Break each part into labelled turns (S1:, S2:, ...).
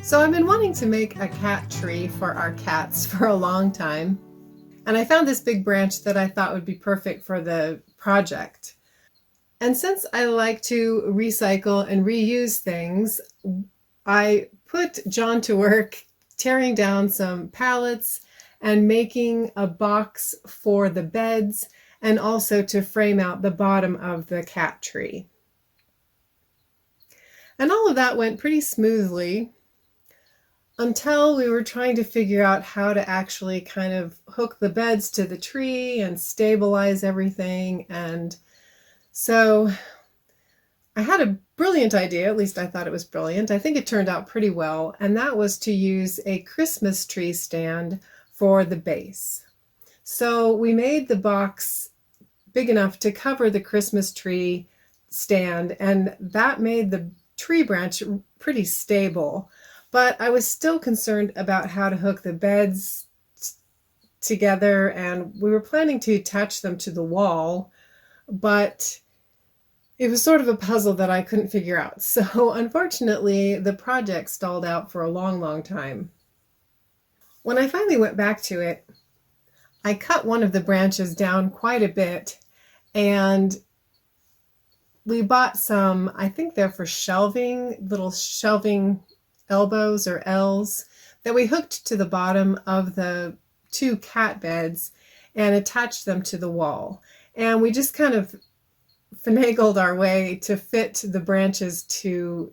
S1: So I've been wanting to make a cat tree for our cats for a long time, and I found this big branch that I thought would be perfect for the project. And since I like to recycle and reuse things, I put John to work tearing down some pallets and making a box for the beds and also to frame out the bottom of the cat tree. And all of that went pretty smoothly until we were trying to figure out how to actually kind of hook the beds to the tree and stabilize everything. And so I had a brilliant idea, at least I thought it was brilliant. I think it turned out pretty well, and that was to use a Christmas tree stand for the base. So we made the box big enough to cover the Christmas tree stand, and that made the tree branch pretty stable. But I was still concerned about how to hook the beds together, and we were planning to attach them to the wall, but it was sort of a puzzle that I couldn't figure out. So unfortunately, the project stalled out for a long time. When I finally went back to it, I cut one of the branches down quite a bit, and we bought some, I think they're for shelving, little shelving elbows or L's that we hooked to the bottom of the two cat beds and attached them to the wall. And we just kind of finagled our way to fit the branches to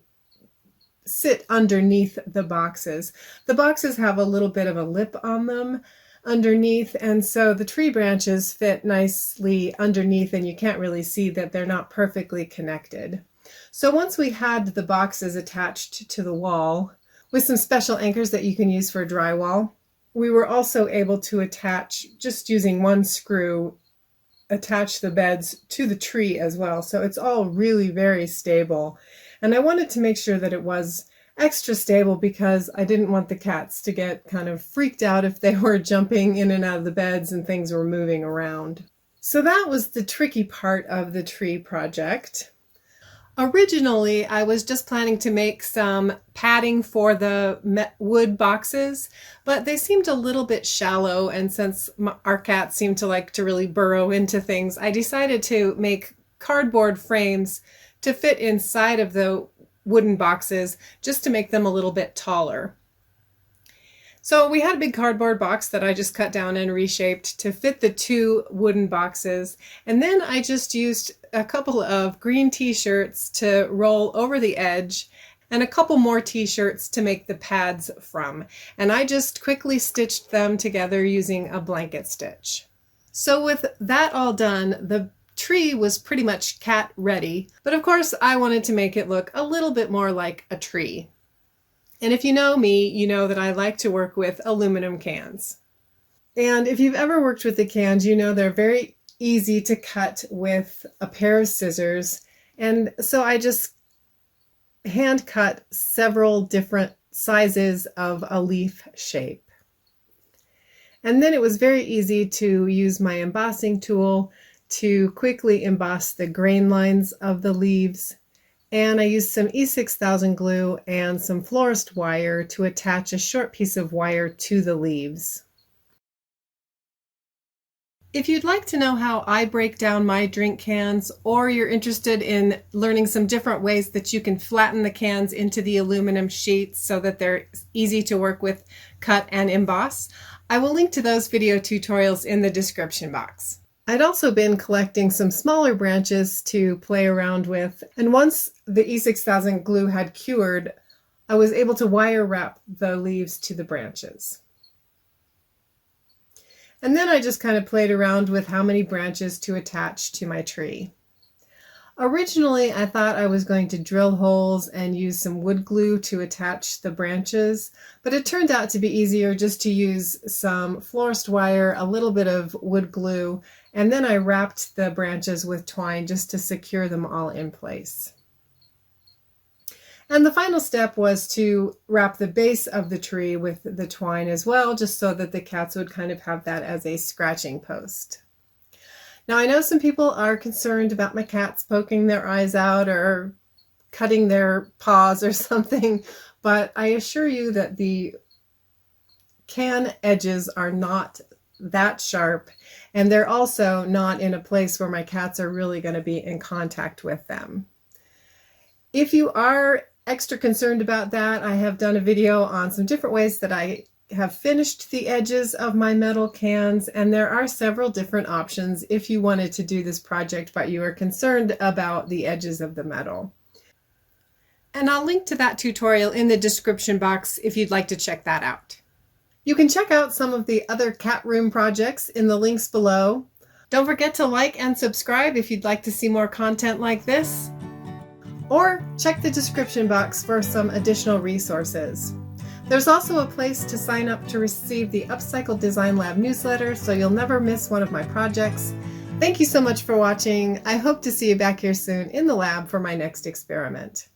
S1: sit underneath the boxes. The boxes have a little bit of a lip on them underneath, and so the tree branches fit nicely underneath, and you can't really see that they're not perfectly connected. So once we had the boxes attached to the wall with some special anchors that you can use for drywall, we were also able to attach, just using one screw, attach the beds to the tree as well. So it's all really very stable. And I wanted to make sure that it was extra stable because I didn't want the cats to get kind of freaked out if they were jumping in and out of the beds and things were moving around. So that was the tricky part of the tree project. Originally, I was just planning to make some padding for the wood boxes, but they seemed a little bit shallow, and since our cats seem to like to really burrow into things, I decided to make cardboard frames to fit inside of the wooden boxes just to make them a little bit taller. So we had a big cardboard box that I just cut down and reshaped to fit the two wooden boxes. And then I just used a couple of green t-shirts to roll over the edge and a couple more t-shirts to make the pads from. And I just quickly stitched them together using a blanket stitch. So with that all done, the tree was pretty much cat ready. But of course, I wanted to make it look a little bit more like a tree. And if you know me, you know that I like to work with aluminum cans. And if you've ever worked with the cans, you know they're very easy to cut with a pair of scissors. And so I just hand cut several different sizes of a leaf shape. And then it was very easy to use my embossing tool to quickly emboss the grain lines of the leaves. And I used some E6000 glue and some florist wire to attach a short piece of wire to the leaves. If you'd like to know how I break down my drink cans, or you're interested in learning some different ways that you can flatten the cans into the aluminum sheets so that they're easy to work with, cut, and emboss, I will link to those video tutorials in the description box. I'd also been collecting some smaller branches to play around with, and once the E6000 glue had cured, I was able to wire wrap the leaves to the branches. And then I just kind of played around with how many branches to attach to my tree. Originally, I thought I was going to drill holes and use some wood glue to attach the branches, but it turned out to be easier just to use some florist wire, a little bit of wood glue, and then I wrapped the branches with twine just to secure them all in place. And the final step was to wrap the base of the tree with the twine as well, just so that the cats would kind of have that as a scratching post. Now, I know some people are concerned about my cats poking their eyes out or cutting their paws or something, but I assure you that the can edges are not that sharp, and they're also not in a place where my cats are really going to be in contact with them. If you are extra concerned about that, I have done a video on some different ways that I have finished the edges of my metal cans, and there are several different options if you wanted to do this project but you are concerned about the edges of the metal. And I'll link to that tutorial in the description box if you'd like to check that out. You can check out some of the other cat room projects in the links below. Don't forget to like and subscribe if you'd like to see more content like this. Or check the description box for some additional resources. There's also a place to sign up to receive the Upcycled Design Lab newsletter so you'll never miss one of my projects. Thank you so much for watching. I hope to see you back here soon in the lab for my next experiment.